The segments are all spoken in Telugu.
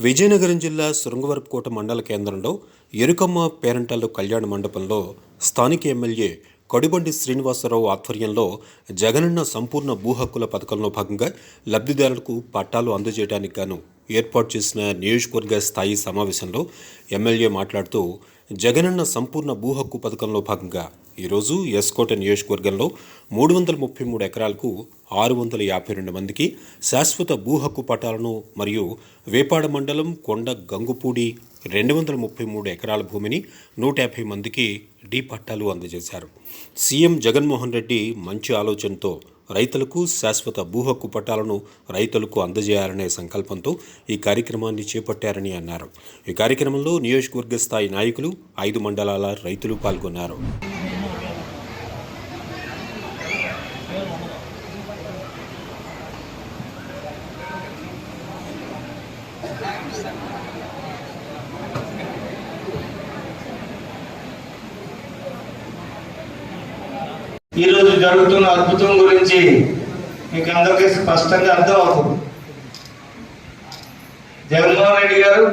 విజయనగరం జిల్లా శృంగవరపుకోట మండల కేంద్రంలో ఎరుకమ్మ పేరంటాలు కళ్యాణ మండపంలో స్థానిక ఎమ్మెల్యే కడుబండి శ్రీనివాసరావు ఆధ్వర్యంలో జగనన్న సంపూర్ణ భూ హక్కుల పథకంలో భాగంగా లబ్ధిదారులకు పట్టాలు అందజేయడానికి గాను ఏర్పాటు చేసిన నియోజకవర్గ స్థాయి సమావేశంలో ఎమ్మెల్యే మాట్లాడుతూ జగనన్న సంపూర్ణ భూ హక్కు పథకంలో భాగంగా ఈరోజు ఎస్కోట నియోజకవర్గంలో 333 ఎకరాలకు 652 మందికి శాశ్వత భూ హక్కు పట్టాలను మరియు వేపాడ మండలం కొండ గంగుపూడి 233 ఎకరాల భూమిని 150 మందికి డి పట్టాలు అందజేశారు. సీఎం జగన్మోహన్ రెడ్డి మంచి ఆలోచనతో రైతులకు శాశ్వత భూ హక్కు పట్టాలను రైతులకు అందజేయాలనే సంకల్పంతో ఈ కార్యక్రమాన్ని చేపట్టారని అన్నారు. ఈ కార్యక్రమంలో నియోజకవర్గ స్థాయి నాయకులు 5 మండలాల రైతులు పాల్గొన్నారు. ఈరోజు జరుగుతున్న అద్భుతం గురించి మీకు అందరికీ స్పష్టంగా అర్థం అవుతుంది. జగన్మోహన్ రెడ్డి గారు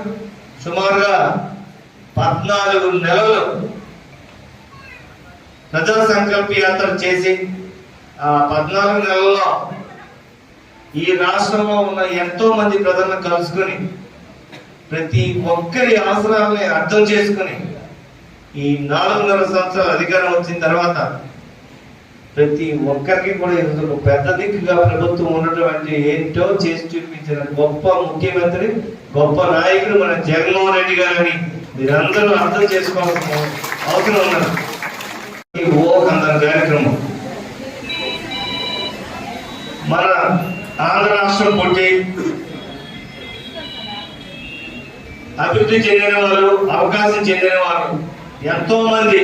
సుమారుగా 14 నెలలు ప్రజా సంకల్ప యాత్ర చేసి ఆ 14 నెలల్లో ఈ రాష్ట్రంలో ఉన్న ఎంతో మంది ప్రజలను కలుసుకొని ప్రతి ఒక్కరి అవసరాలని అర్థం చేసుకుని ఈ 4.5 సంవత్సరాల అధికారం వచ్చిన తర్వాత ప్రతి ఒక్కరికి కూడా ఇందులో పెద్ద దిక్కుగా ప్రభుత్వం ఉన్నటువంటి ఏంటో చేసి చూపించిన గొప్ప ముఖ్యమంత్రి, గొప్ప నాయకుడు మన జగన్మోహన్ రెడ్డి గారని మీరందరూ అర్థం చేసుకోవాల్సిన అవసరం ఉన్నది. ఈ కందన కార్యక్రమం మన ఆంధ్ర రాష్ట్రం పుట్టి అభివృద్ధి చెందిన వారు, అవకాశం చెందిన వారు ఎంతో మంది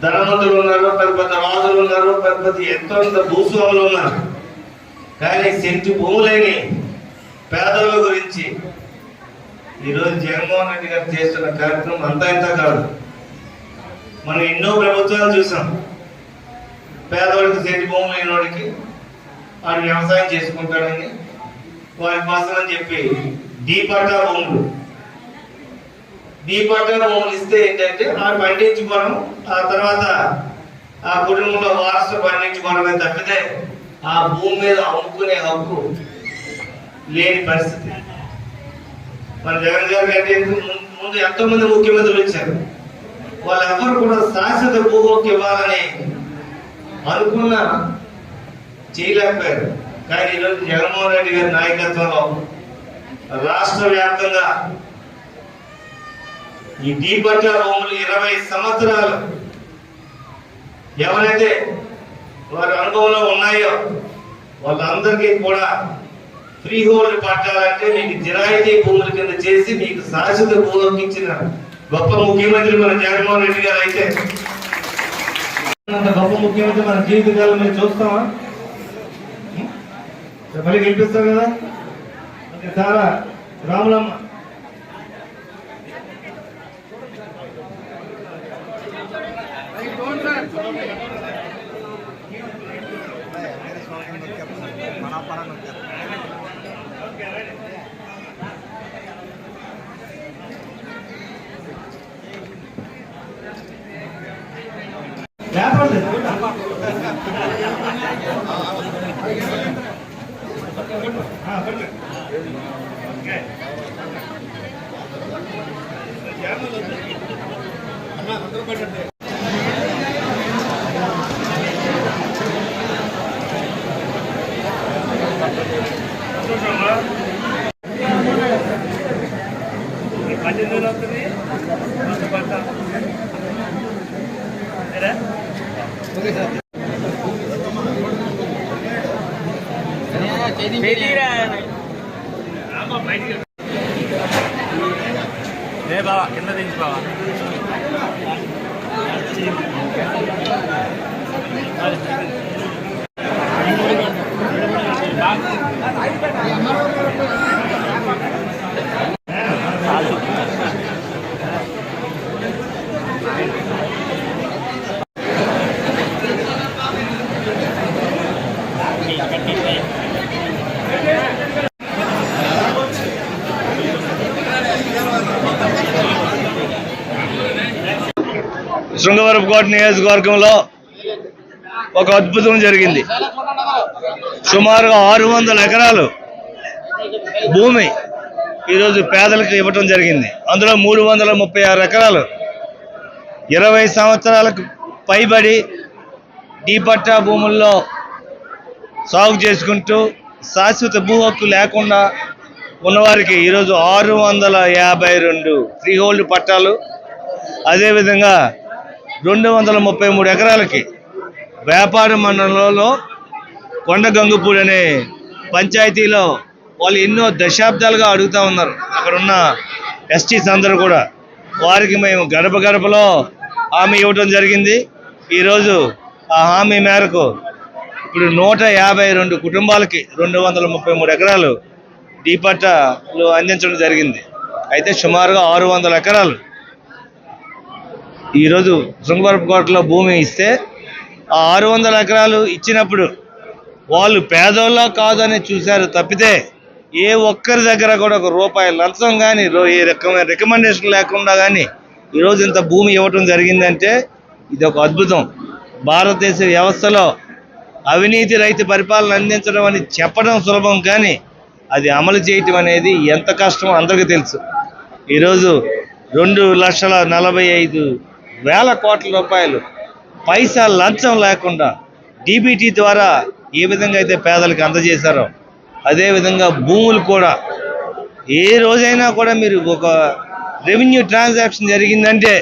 ధనవంతులు ఉన్నారు, పెద్ద పెద్ద రాజులు ఉన్నారు, పెద్ద పెద్ద ఎంతో భూస్వాములు ఉన్నారు. కానీ సెంటు భూములేని పేదల గురించి ఈరోజు జగన్మోహన్ రెడ్డి గారు చేస్తున్న కార్యక్రమం అంతా ఇంత కాదు. మనం ఎన్నో ప్రభుత్వాలు చూసాం. పేదవాడికి సెంటు భూములు లేని వాడికి వాడు వ్యవసాయం చేసుకుంటాడని వారి కోసం అని చెప్పి డీపట్టా భూములు ఇస్తే ఏంటంటే ఆ పండించుకోవడం, ఆ తర్వాత ఆ కుటుంబంలో వారసులు పండించుకోవడమే తప్పితే ఆ భూమి మీద అమ్ముకునే హక్కు లేని పరిస్థితి. మన జగన్ గారు అంటే ముందు ఎంతో మంది ముఖ్యమంత్రులు వచ్చారు. వాళ్ళెవ్వరు కూడా శాశ్వత భూ హక్కు ఇవ్వాలని అనుకున్న చేయలేకపోయారు. కానీ ఈరోజు జగన్మోహన్ రెడ్డి గారి నాయకత్వంలో రాష్ట్ర వ్యాప్తంగా ఈ డీపట్టా భూములు 20 సంవత్సరాలు ఎవరైతే వారి అనుభవంలో ఉన్నాయో వాళ్ళందరికీ కూడా ఫ్రీ హోల్డ్ పట్టాలంటే మీకు జిరాయితీ భూముల కింద చేసి మీకు శాశ్వత భూములకు ఇచ్చిన గొప్ప ముఖ్యమంత్రి మన జగన్మోహన్ రెడ్డి గారు. అయితే గొప్ప ముఖ్యమంత్రి మన జీవితకాలం మీరు చూస్తామా? మళ్ళీ గెలిపిస్తాం కదా. చాలా రాములమ్మ బావా కింద దించి బావా శృంగవరపుకోట నియోజకవర్గంలో ఒక అద్భుతం జరిగింది. సుమారుగా 600 ఎకరాలు భూమి ఈరోజు పేదలకు ఇవ్వటం జరిగింది. అందులో 336 ఎకరాలు 20 సంవత్సరాలకు పైబడి డీ పట్టా భూముల్లో సాగు చేసుకుంటూ శాశ్వత భూ హక్కు లేకుండా ఉన్నవారికి ఈరోజు 652 ఫ్రీ హోల్డ్ పట్టాలు, అదేవిధంగా 233 ఎకరాలకి వ్యాపార మండలంలో కొండగంగుపూడి అనే పంచాయతీలో వాళ్ళు ఎన్నో దశాబ్దాలుగా అడుగుతూ ఉన్నారు. అక్కడ ఉన్న ఎస్టీస్ అందరూ కూడా వారికి మేము గడప గడపలో హామీ ఇవ్వడం జరిగింది. ఈరోజు ఆ హామీ మేరకు ఇప్పుడు 152 కుటుంబాలకి 233 ఎకరాలు డీ పట్టాలు అందించడం జరిగింది. అయితే సుమారుగా 600 ఎకరాలు ఈరోజు శృంగవరపుకోటలో భూమి ఇస్తే ఆ 600 ఎకరాలు ఇచ్చినప్పుడు వాళ్ళు పేదోళ్ళ కాదని చూశారు తప్పితే ఏ ఒక్కరి దగ్గర కూడా ఒక రూపాయి లంచం కానీ ఏ రకమైన రికమెండేషన్ లేకుండా కానీ ఈరోజు ఇంత భూమి ఇవ్వటం జరిగిందంటే ఇది ఒక అద్భుతం. భారతదేశ వ్యవస్థలో అవినీతి రహిత పరిపాలన అందించడం అని చెప్పడం సులభం, కానీ అది అమలు చేయటం అనేది ఎంత కష్టమో అందరికీ తెలుసు. ఈరోజు 2,45,000 కోట్ల రూపాయలు పైసా లంచం లేకుండా డీబీటీ ద్వారా ఏ విధంగా అయితే పేదలకు అందజేశారో అదేవిధంగా భూములు కూడా ఏ రోజైనా కూడా మీరు ఒక రెవెన్యూ ట్రాన్సాక్షన్ జరిగిందంటే